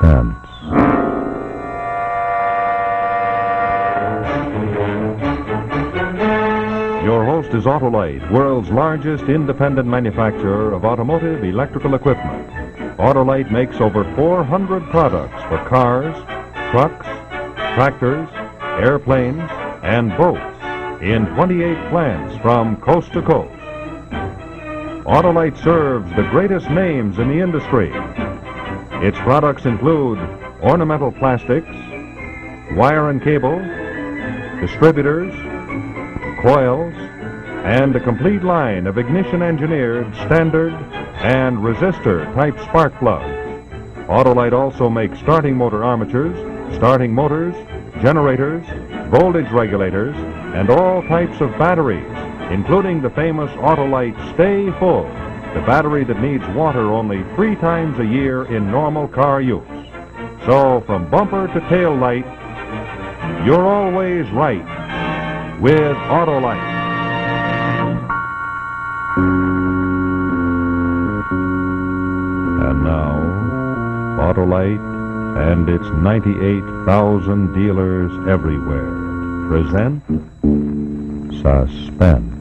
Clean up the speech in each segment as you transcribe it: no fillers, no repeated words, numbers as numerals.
Suspense. Your host is Autolite, world's largest independent manufacturer of automotive electrical equipment. Autolite makes over 400 products for cars, trucks, tractors, airplanes, and boats in 28 plants from coast to coast. Autolite serves the greatest names in the industry. Its products include ornamental plastics, wire and cable, distributors, coils, and a complete line of ignition-engineered, standard, and resistor-type spark plugs. Autolite also makes starting motor armatures, starting motors, generators, voltage regulators, and all types of batteries, including the famous Autolite Stay Full, the battery that needs water only 3 times a year in normal car use. So, from bumper to tail light, you're always right with Autolite. And now, Autolite and its 98,000 dealers everywhere present Suspense.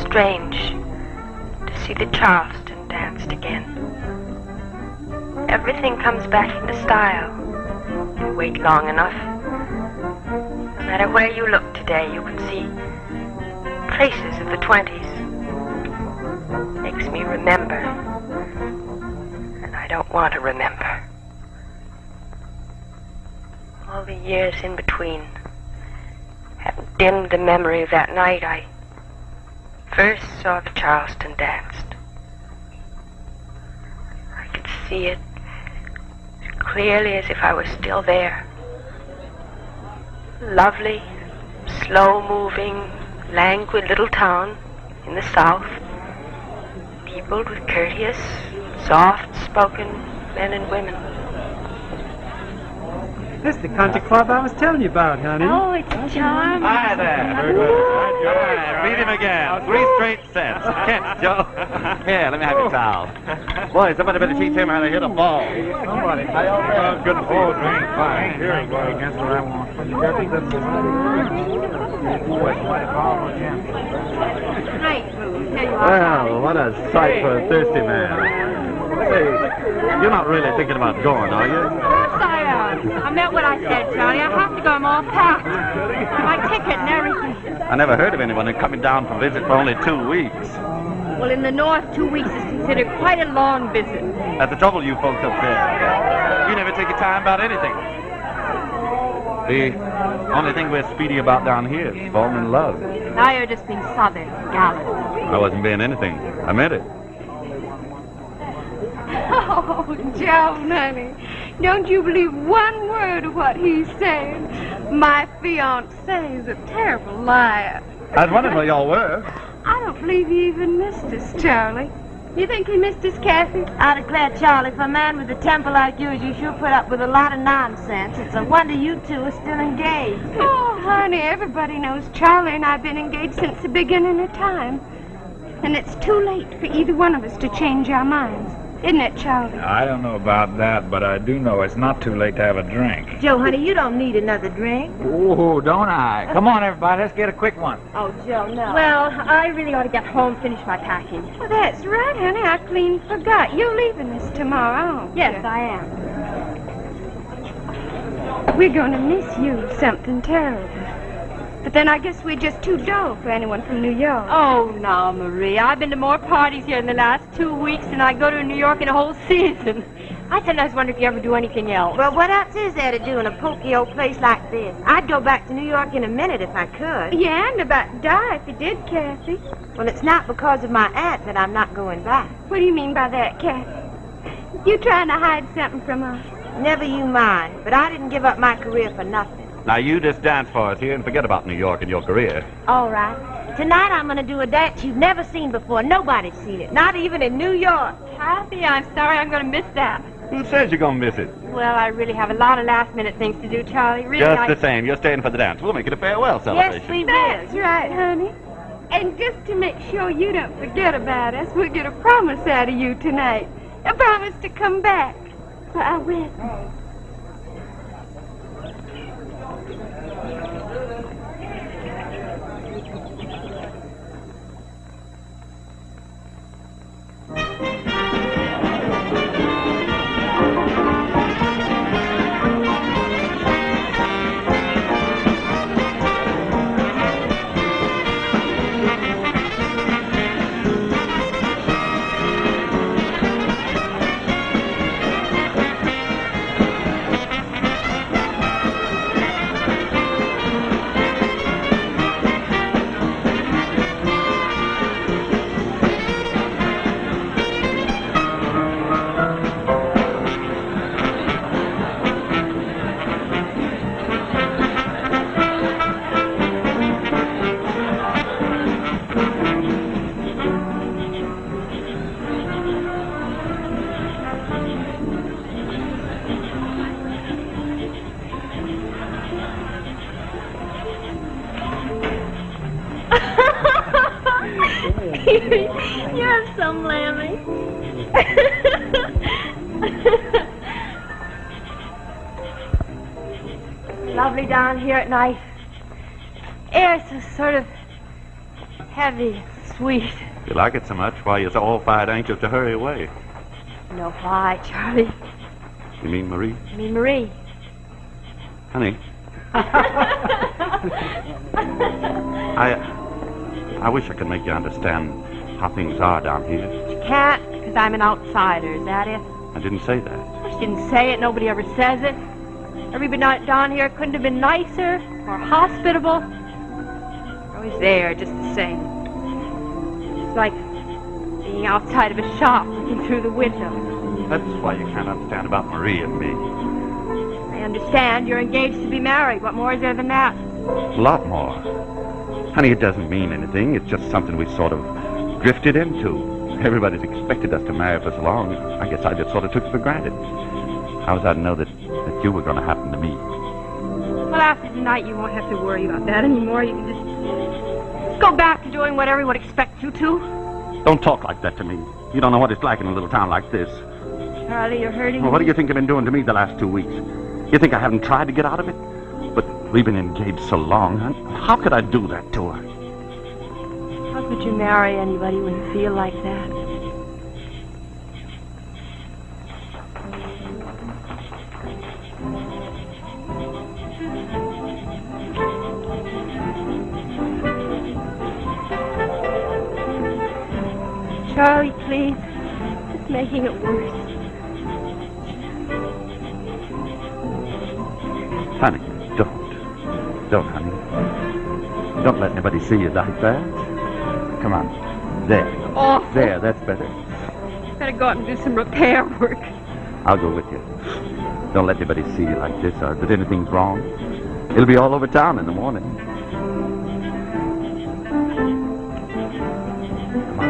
Strange to see the Charleston danced again. Everything comes back into style. You wait long enough. No matter where you look today, you can see traces of the 20s. Makes me remember. And I don't want to remember. All the years in between have dimmed the memory of that night I first saw the Charleston danced. I could see it as clearly as if I was still there. Lovely, slow-moving, languid little town in the South, peopled with courteous, soft-spoken men and women. This is the country club I was telling you about, honey. Oh, it's charming. Hi there. Very good. Hi, beat him again. 3 straight sets. Catch, Joe. Here, let me have your towel. Boy, somebody better teach him how to hit a ball. Somebody. Good ball, drink. Fine. Here you go. That's what I want. Well, what a sight for a thirsty man. Hey, you're not really thinking about going, are you? Of course I am. I meant what I said, Charlie. I have to go. I'm all packed. My ticket and everything. I never heard of anyone coming down for a visit for only 2 weeks. Well, in the North, 2 weeks is considered quite a long visit. That's the trouble you folks up there. You never take your time about anything. The only thing we're speedy about down here is falling in love. Now you're just being southern, gallant. I wasn't being anything. I meant it. Oh, Joan, honey, don't you believe one word of what he's saying. My fiancé is a terrible liar. I was wondering where y'all were. I don't believe he even missed us, Charlie. You think he missed us, Kathy? I declare, Charlie, for a man with a temper like yours, you sure put up with a lot of nonsense. It's a wonder you two are still engaged. Oh, honey, everybody knows Charlie and I've been engaged since the beginning of time. And it's too late for either one of us to change our minds. Isn't it, Charlie? I don't know about that, but I do know it's not too late to have a drink. Joe, honey, you don't need another drink. Oh, don't I? Come on, everybody, let's get a quick one. Oh, Joe, no. Well, I really ought to get home, finish my packing. Well, that's right, honey. I clean forgot. You're leaving us tomorrow, aren't you? Yes, I am. We're going to miss you something terrible. But then I guess we're just too dull for anyone from New York. Oh, no, Marie. I've been to more parties here in the last 2 weeks than I go to New York in a whole season. I sometimes wonder if you ever do anything else. Well, what else is there to do in a pokey old place like this? I'd go back to New York in a minute if I could. Yeah, and about to die if you did, Kathy. Well, it's not because of my aunt that I'm not going back. What do you mean by that, Kathy? You trying to hide something from us? Never you mind, but I didn't give up my career for nothing. Now, you just dance for us here and forget about New York and your career. All right. Tonight I'm going to do a dance you've never seen before. Nobody's seen it, not even in New York. Kathy, I'm sorry I'm going to miss that. Who says you're going to miss it? Well, I really have a lot of last-minute things to do, Charlie. Really, Just the same, you're staying for the dance. We'll make it a farewell celebration. Yes, we That's will. right, honey. And just to make sure you don't forget about us, we'll get a promise out of you tonight. A promise to come back for our wedding. You have some, Lammy. Lovely down here at night. Air's so sort of heavy, sweet. If you like it so much, why you're so all fired anxious to hurry away? You know why, Charlie? You mean Marie? I mean, Marie. Honey, I wish I could make you understand how things are down here. You can't, because I'm an outsider. Is that it? I didn't say that. I didn't say it. Nobody ever says it. Everybody down here couldn't have been nicer or hospitable. I was there just the same. It's like being outside of a shop looking through the window. That's why you can't understand about Marie and me. I understand you're engaged to be married. What more is there than that? A lot more. Honey, it doesn't mean anything. It's just something we sort of drifted into. Everybody's expected us to marry for so long. I guess I just sort of took it for granted. How was I to know that you were going to happen to me? Well, after tonight, you won't have to worry about that anymore. You can just go back to doing what everyone expects you to. Don't talk like that to me. You don't know what it's like in a little town like this. Charlie, you're hurting Well, what me. do you think you've been doing to me the last 2 weeks? You think I haven't tried to get out of it? But we've been engaged so long. How could I do that to her? How could you marry anybody when you feel like that? Charlie, please. It's making it worse. Honey, don't, honey. Don't let anybody see you like that. Come on. There. Awful. There, that's better. Better go out and do some repair work. I'll go with you. Don't let anybody see you like this or that anything's wrong. It'll be all over town in the morning. Come on.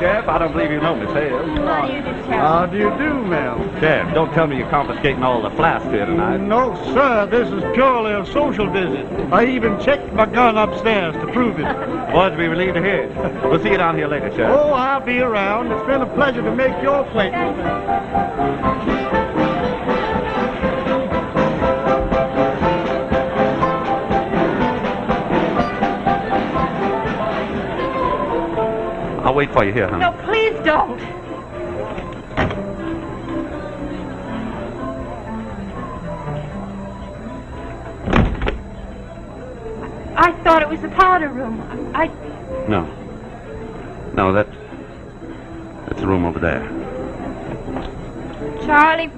Sheriff, I don't believe you know Miss Hale. How do you do, Charlie? How do you do, ma'am? Sheriff, don't tell me you're confiscating all the flasks here tonight. No, sir. This is purely a social visit. I even checked my gun upstairs to prove it. Boys, we relieved to hear it. We'll see you down here later, Sheriff. Oh, I'll be around. It's been a pleasure to make your acquaintance. I'll wait for you here, honey. No, please don't. I thought it was the powder room. No. No, that's the room over there. Charlie.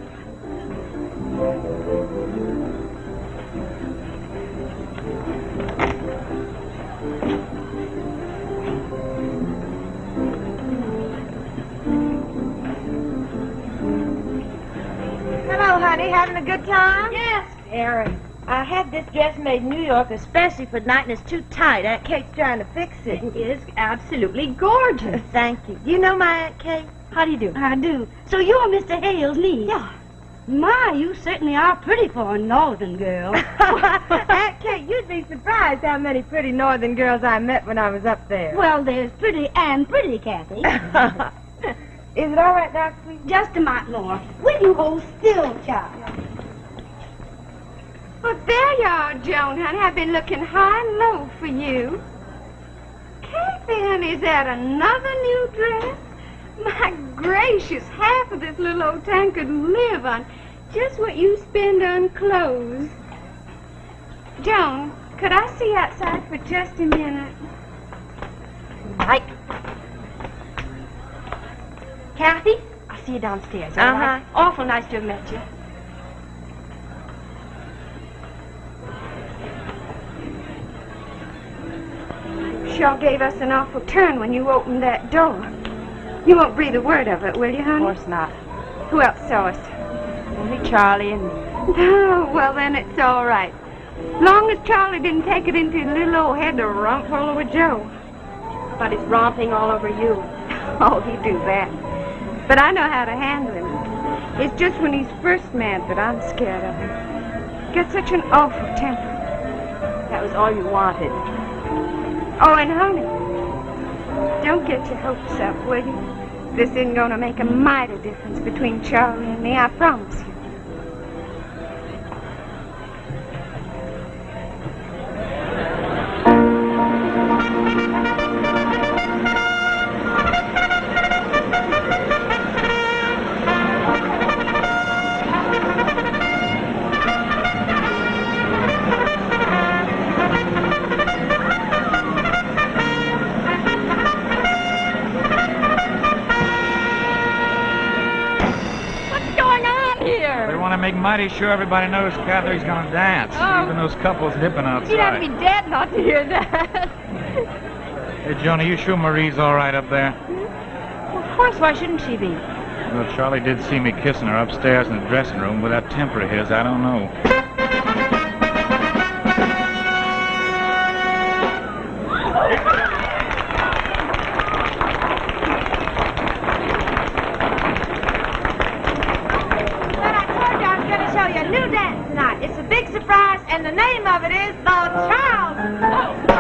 Hello, honey. Having a good time? Yes, very. I had this dress made in New York especially for tonight, and it's too tight. Aunt Kate's trying to fix it. It is absolutely gorgeous. Thank you. You know my Aunt Kate? How do you do? I do. So you're Mr. Hale's niece? Yeah. My, you certainly are pretty for a northern girl. Aunt Kate, you'd be surprised how many pretty northern girls I met when I was up there. Well, there's pretty and pretty, Kathy. Is it all right, Doc, please? Just a mite more. Will you hold still, child? Well, there you are, Joan, honey. I've been looking high and low for you. Kathy, honey, is that another new dress? My gracious, half of this little old town could live on just what you spend on clothes. Joan, could I see you outside for just a minute? Right. Kathy, I'll see you downstairs, all right? Awful nice to have met you. Sure gave us an awful turn when you opened that door. You won't breathe a word of it, will you, honey? Of course not. Who else saw us? Only Charlie and me. Oh, well, then it's all right. Long as Charlie didn't take it into his little old head to romp all over Joe. But he's romping all over you. Oh, he'd do that. But I know how to handle him. It's just when he's first mad that I'm scared of him. Gets such an awful temper. That was all you wanted. Oh, and honey, don't get your hopes up, will you? This isn't going to make a mighty difference between Charlie and me, I promise you. Make mighty sure everybody knows Catherine's gonna dance. Even those couples dipping outside. You'd have to be dead not to hear that. Hey, Joni, you sure Marie's all right up there? Well, of course, why shouldn't she be? Well, Charlie did see me kissing her upstairs in the dressing room. With that temper of his, I don't know. It's a big surprise, and the name of it is the Charleston.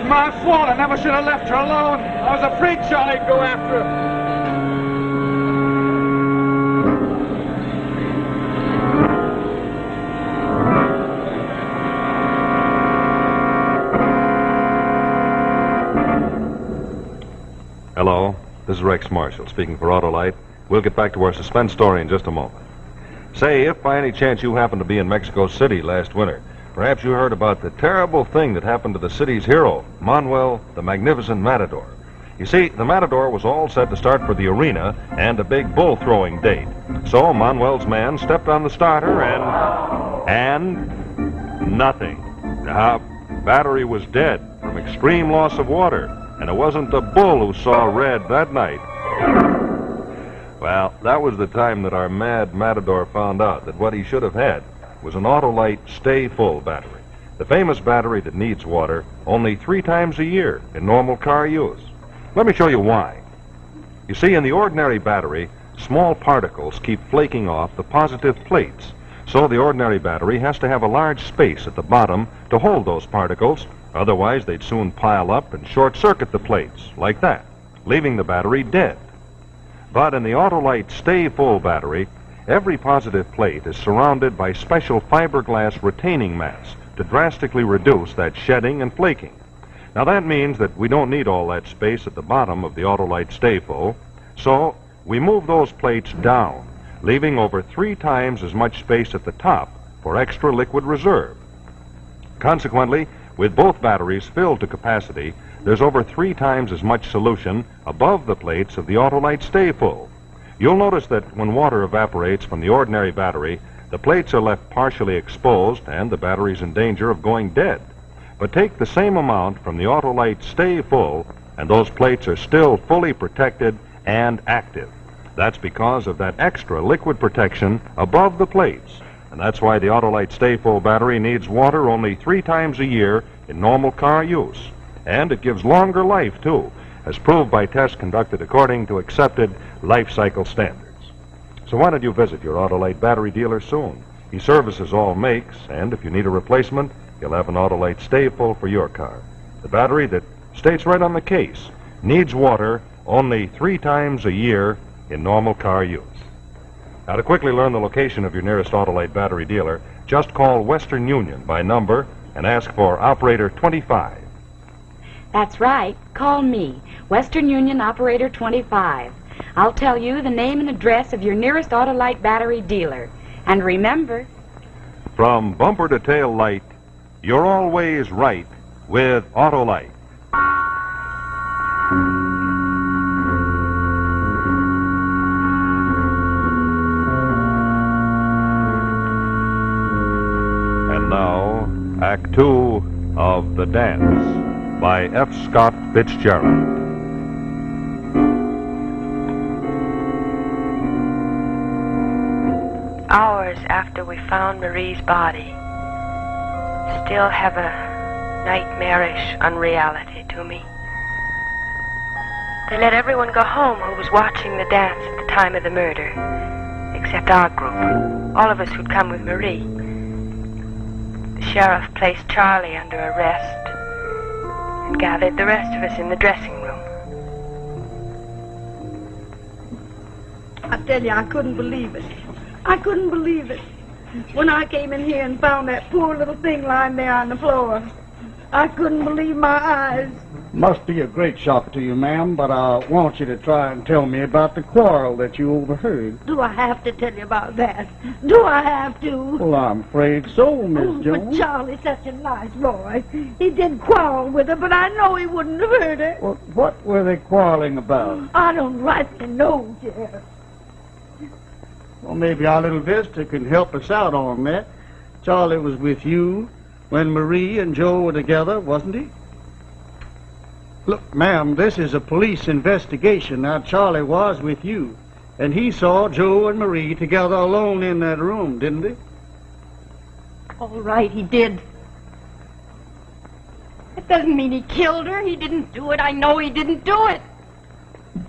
My fault. I never should have left her alone. I was afraid Charlie'd go after her. Hello? This is Rex Marshall speaking for Autolite. We'll get back to our suspense story in just a moment. Say, if by any chance you happened to be in Mexico City last winter, perhaps you heard about the terrible thing that happened to the city's hero, Manuel the Magnificent Matador. You see, the Matador was all set to start for the arena and a big bull-throwing date. So Manuel's man stepped on the starter and nothing. The battery was dead from extreme loss of water, and it wasn't the bull who saw red that night. Well, that was the time that our mad Matador found out that what he should have had was an Autolite Stay Full battery. The famous battery that needs water only 3 times a year in normal car use. Let me show you why. You see, in the ordinary battery, small particles keep flaking off the positive plates. So the ordinary battery has to have a large space at the bottom to hold those particles. Otherwise, they'd soon pile up and short-circuit the plates, like that, leaving the battery dead. But in the Autolite Stay Full battery, every positive plate is surrounded by special fiberglass retaining mats to drastically reduce that shedding and flaking. Now that means that we don't need all that space at the bottom of the Autolite Stay Full, so we move those plates down, leaving over 3 times as much space at the top for extra liquid reserve. Consequently, with both batteries filled to capacity, there's over 3 times as much solution above the plates of the Autolite Stay Full. You'll notice that when water evaporates from the ordinary battery, the plates are left partially exposed and the battery's in danger of going dead. But take the same amount from the Autolite Stay Full, and those plates are still fully protected and active. That's because of that extra liquid protection above the plates. And that's why the Autolite Stay Full battery needs water only 3 times a year in normal car use. And it gives longer life, too, as proved by tests conducted according to accepted life cycle standards. So why don't you visit your Autolite battery dealer soon? He services all makes, and if you need a replacement, you'll have an Autolite Stay Full for your car. The battery that states right on the case needs water only 3 times a year in normal car use. Now, to quickly learn the location of your nearest Autolite battery dealer, just call Western Union by number and ask for Operator 25. That's right. Call me, Western Union Operator 25. I'll tell you the name and address of your nearest Autolite battery dealer. And remember, from bumper to tail light, you're always right with Autolite. And now, Act 2 of The Dance by F. Scott Fitzgerald. Hours after we found Marie's body, still have a nightmarish unreality to me. They let everyone go home who was watching the dance at the time of the murder, except our group, all of us who'd come with Marie. The sheriff placed Charlie under arrest and gathered the rest of us in the dressing room. I tell you, I couldn't believe it. I couldn't believe it. When I came in here and found that poor little thing lying there on the floor, I couldn't believe my eyes. Must be a great shock to you, ma'am, but I want you to try and tell me about the quarrel that you overheard. Do I have to tell you about that? Do I have to? Well, I'm afraid so, Miss Jones. But Charlie's such a nice boy. He did quarrel with her, but I know he wouldn't have hurt her. Well, what were they quarreling about? I don't rightly know, Sheriff. Well, maybe our little visitor can help us out on that. Charlie was with you when Marie and Joe were together, wasn't he? Look, ma'am, this is a police investigation. Now, Charlie was with you, and he saw Joe and Marie together alone in that room, didn't he? All right, he did. That doesn't mean he killed her. He didn't do it. I know he didn't do it.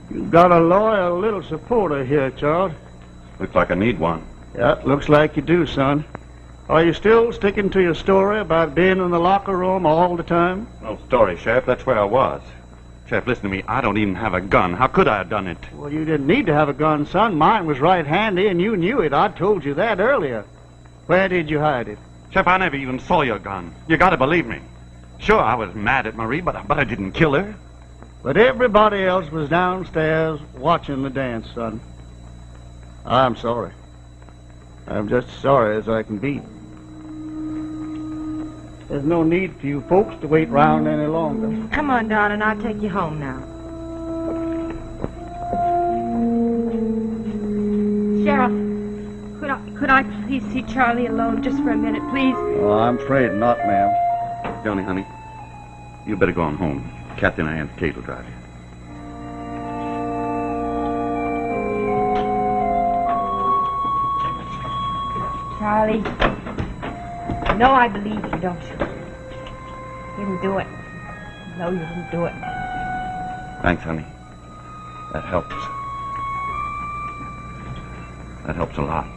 You've got a loyal little supporter here, Charles. Looks like I need one. Yeah, looks like you do, son. Are you still sticking to your story about being in the locker room all the time? No story, Sheriff. That's where I was. Sheriff, listen to me. I don't even have a gun. How could I have done it? Well, you didn't need to have a gun, son. Mine was right handy, and you knew it. I told you that earlier. Where did you hide it? Sheriff, I never even saw your gun. You gotta believe me. Sure, I was mad at Marie, but I didn't kill her. But everybody else was downstairs watching the dance, son. I'm sorry. I'm just sorry as I can be. There's no need for you folks to wait round any longer. Come on, darling, I'll take you home now. Sheriff, could I please see Charlie alone just for a minute, please? Oh, I'm afraid not, ma'am. Johnny, honey, you better go on home. Kathy and Aunt Kate will drive you. Charlie, you know I believe you, don't you? You didn't do it. No, you didn't do it. Thanks, honey. That helps. That helps a lot.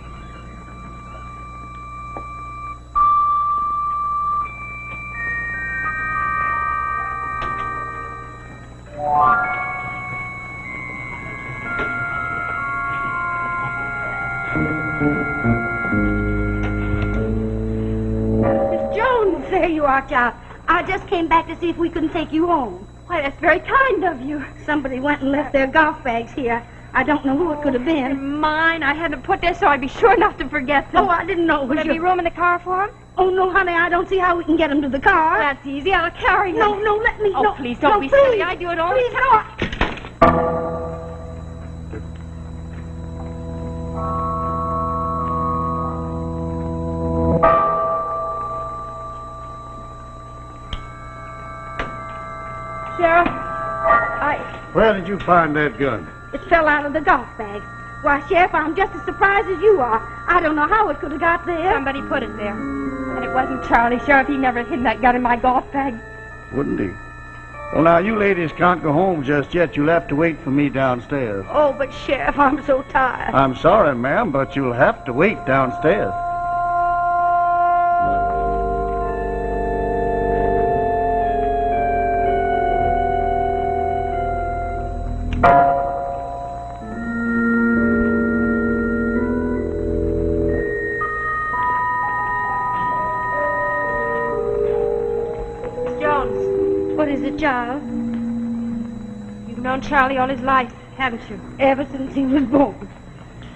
Miss Jones, there you are, child. I just came back to see if we couldn't take you home. Why, that's very kind of you. Somebody went and left their golf bags here. I don't know who it could have been. Mine. I had them put there so I'd be sure not to forget them. Oh, I didn't know it was Would there be room in the car for them? Oh, no, honey, I don't see how we can get them to the car. That's easy. I'll carry them. No, let me. Oh, no, please, don't no, be please. silly. I do it all Please, the time. Sheriff, Where did you find that gun? it fell out of the golf bag. Why, Sheriff, I'm just as surprised as you are. I don't know how it could have got there. Somebody put it there. And it wasn't Charlie. Sheriff, he never hid that gun in my golf bag. Wouldn't he? Well, now, you ladies can't go home just yet. You'll have to wait for me downstairs. Oh, but Sheriff, I'm so tired. I'm sorry, ma'am, but you'll have to wait downstairs. What is it, child? You've known Charlie all his life, haven't you? Ever since he was born.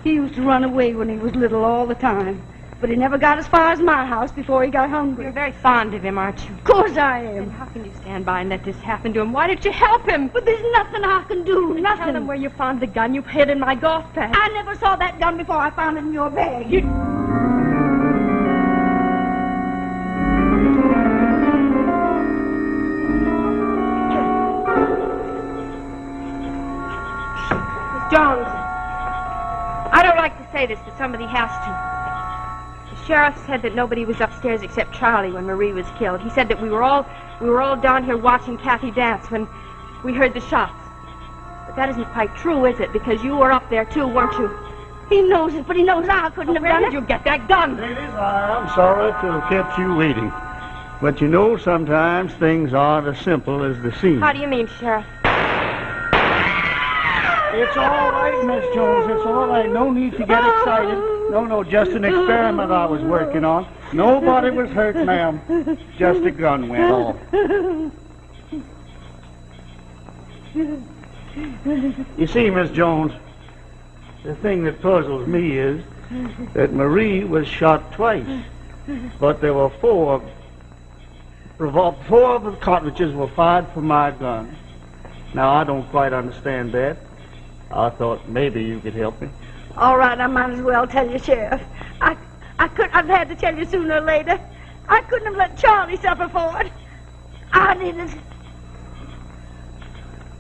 He used to run away when he was little all the time. But he never got as far as my house before he got hungry. You're very fond of him, aren't you? Of course I Then am. how can you stand by and let this happen to him? Why didn't you help him? But there's nothing I can do. Nothing. Tell him where you found the gun you hid in my golf bag. I never saw that gun before I found it in your bag. Jones, I don't like to say this, but somebody has to. The sheriff said that nobody was upstairs except Charlie when Marie was killed. He said that we were all down here watching Kathy dance when we heard the shots. But that isn't quite true, is it? Because you were up there too, weren't you? He knows it, but he knows I couldn't have Where done did it. you get that gun? Ladies, I'm sorry to have kept you waiting. But you know, sometimes things aren't as simple as they seem. How do you mean, Sheriff? It's all right, Miss Jones. It's all right. No need to get excited. No, just an experiment I was working on. Nobody was hurt, ma'am. Just a gun went off. You see, Miss Jones, the thing that puzzles me is that Marie was shot twice, but there were four of the cartridges were fired from my gun. Now, I don't quite understand that. I thought maybe you could help me. All right, I might as well tell you, Sheriff. I've had to tell you sooner or later. I couldn't have let Charlie suffer for it. I didn't.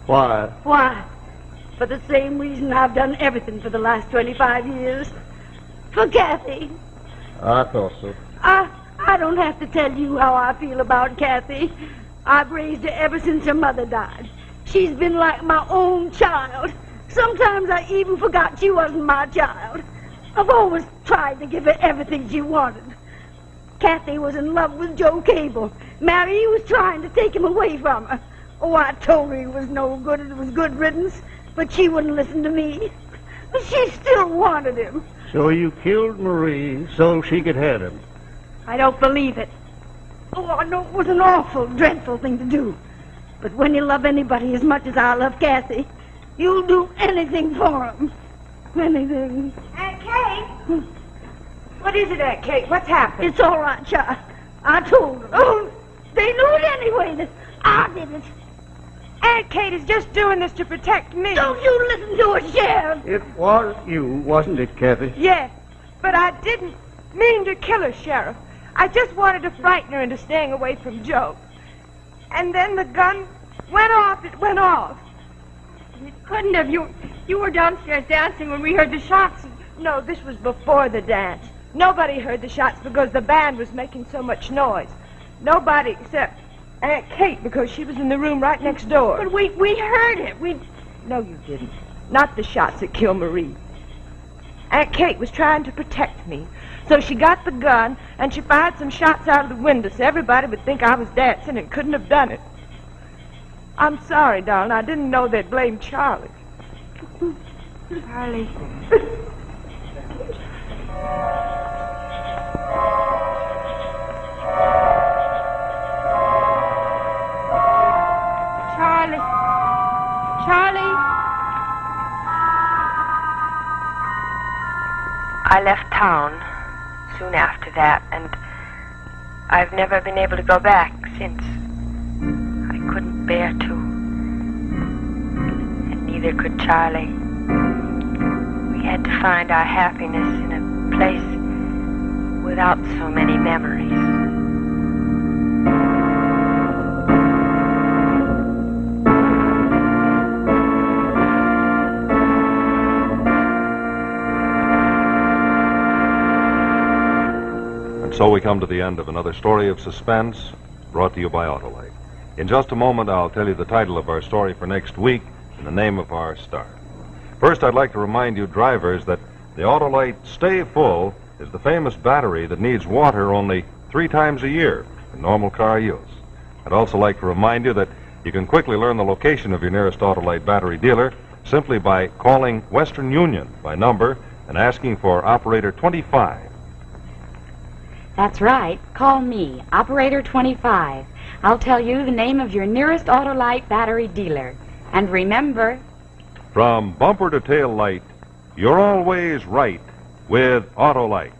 Why? Why? For the same reason I've done everything for the last 25 years. For Kathy. I thought so. I don't have to tell you how I feel about Kathy. I've raised her ever since her mother died. She's been like my own child. Sometimes I even forgot she wasn't my child. I've always tried to give her everything she wanted. Kathy was in love with Joe Cable. Mary was trying to take him away from her. Oh, I told her he was no good and it was good riddance, but she wouldn't listen to me. She still wanted him. So you killed Marie so she could have him. I don't believe it. Oh, I know it was an awful, dreadful thing to do. But when you love anybody as much as I love Kathy, you'll do anything for 'em. Anything. Aunt Kate? What is it, Aunt Kate? What's happened? It's all right, child. I told them. Oh, they knew it anyway. That I did it. Aunt Kate is just doing this to protect me. Don't you listen to her, Sheriff. It was you, wasn't it, Kathy? Yes, but I didn't mean to kill her, Sheriff. I just wanted to frighten her into staying away from Joe. And then the gun went off. It went off. It couldn't have. You were downstairs dancing when we heard the shots. No, this was before the dance. Nobody heard the shots because the band was making so much noise. Nobody except Aunt Kate because she was in the room right next door. But we heard it. No, you didn't. Not the shots that killed Marie. Aunt Kate was trying to protect me. So she got the gun, and she fired some shots out of the window so everybody would think I was dancing and couldn't have done it. I'm sorry, darling. I didn't know they'd blame Charlie. Charlie. Charlie. I left town soon after that, and I've never been able to go back since. I couldn't bear to. And neither could Charlie. We had to find our happiness in a place without so many memories. So we come to the end of another story of suspense brought to you by Autolite. In just a moment, I'll tell you the title of our story for next week and the name of our star. First, I'd like to remind you drivers that the Autolite Stay Full is the famous battery that needs water only 3 times a year in normal car use. I'd also like to remind you that you can quickly learn the location of your nearest Autolite battery dealer simply by calling Western Union by number and asking for operator 25. That's right. Call me, Operator 25. I'll tell you the name of your nearest Autolite battery dealer. And remember... From bumper to tail light, you're always right with Autolite.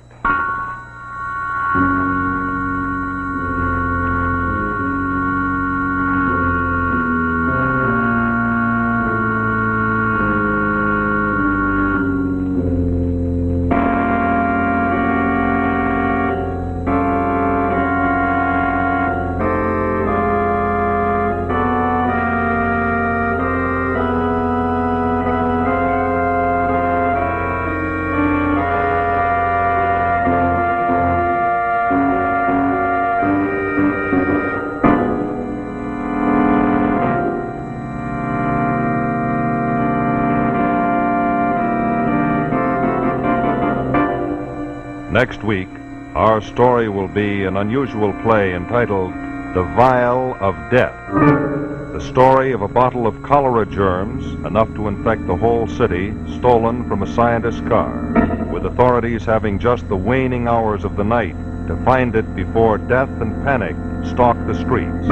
Next week, our story will be an unusual play entitled The Vial of Death. The story of a bottle of cholera germs, enough to infect the whole city, stolen from a scientist's car, with authorities having just the waning hours of the night to find it before death and panic stalk the streets.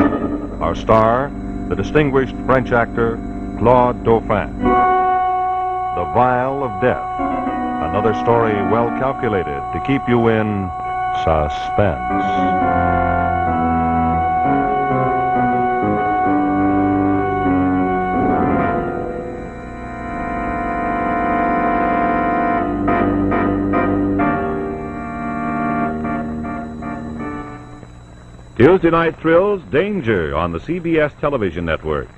Our star, the distinguished French actor Claude Dauphin. The Vial of Death. Another story well calculated to keep you in suspense. Tuesday Night Thrills, Danger on the CBS television network.